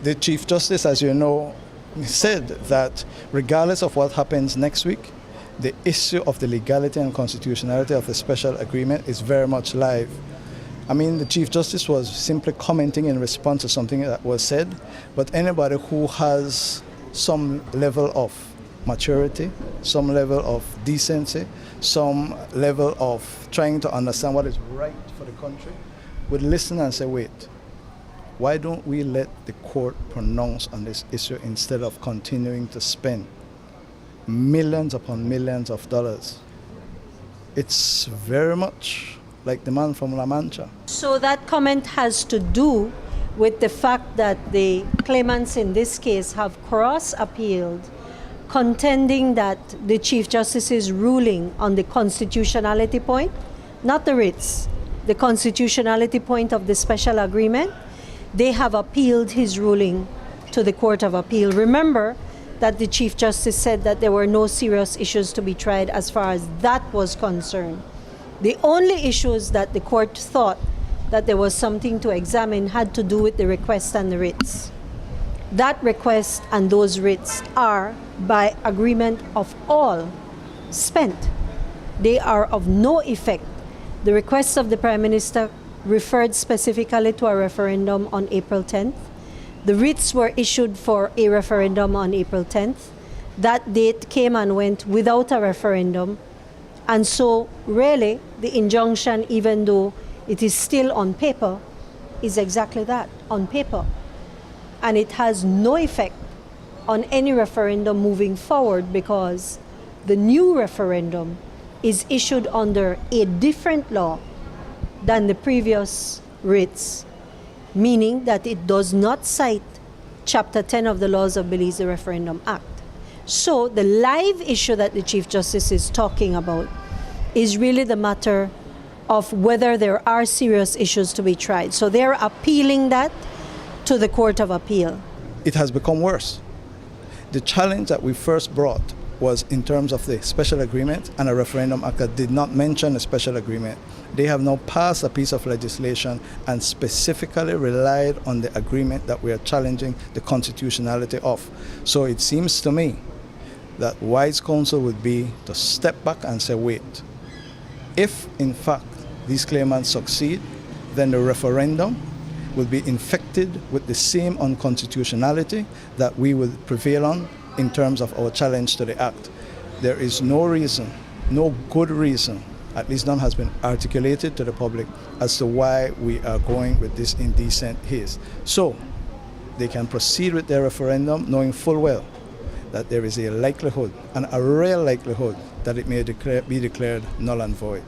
The Chief Justice, as you know, said that regardless of what happens next week, the issue of the legality and constitutionality of the special agreement is very much live. I mean, the Chief Justice was simply commenting in response to something that was said, but anybody who has some level of maturity, some level of decency, some level of trying to understand what is right for the country would listen and say, wait, why don't we let the court pronounce on this issue instead of continuing to spend millions upon millions of dollars? It's very much like the man from La Mancha. So that comment has to do with the fact that the claimants in this case have cross-appealed, contending that the Chief Justice's ruling on the constitutionality point, not the writs, the constitutionality point of the special agreement, they have appealed his ruling to the Court of Appeal. Remember that the Chief Justice said that there were no serious issues to be tried as far as that was concerned. The only issues that the court thought that there was something to examine had to do with the request and the writs. That request and those writs are, by agreement of all, spent. They are of no effect. The request of the Prime Minister referred specifically to a referendum on April 10th. The writs were issued for a referendum on April 10th. That date came and went without a referendum. And so, really, the injunction, even though it is still on paper, is exactly that, on paper. And it has no effect on any referendum moving forward because the new referendum is issued under a different law than the previous writs, meaning that it does not cite Chapter 10 of the Laws of Belize Referendum Act. So the live issue that the Chief Justice is talking about is really the matter of whether there are serious issues to be tried. So they're appealing that to the Court of Appeal. It has become worse. The challenge that we first brought was in terms of the special agreement and a referendum act that did not mention a special agreement. They have now passed a piece of legislation and specifically relied on the agreement that we are challenging the constitutionality of. So it seems to me that wise counsel would be to step back and say, wait, if in fact these claimants succeed, then the referendum will be infected with the same unconstitutionality that we will prevail on in terms of our challenge to the act. There is no reason, no good reason, at least none has been articulated to the public as to why we are going with this indecent haste. So they can proceed with their referendum knowing full well that there is a likelihood, and a real likelihood, that it may be declared null and void.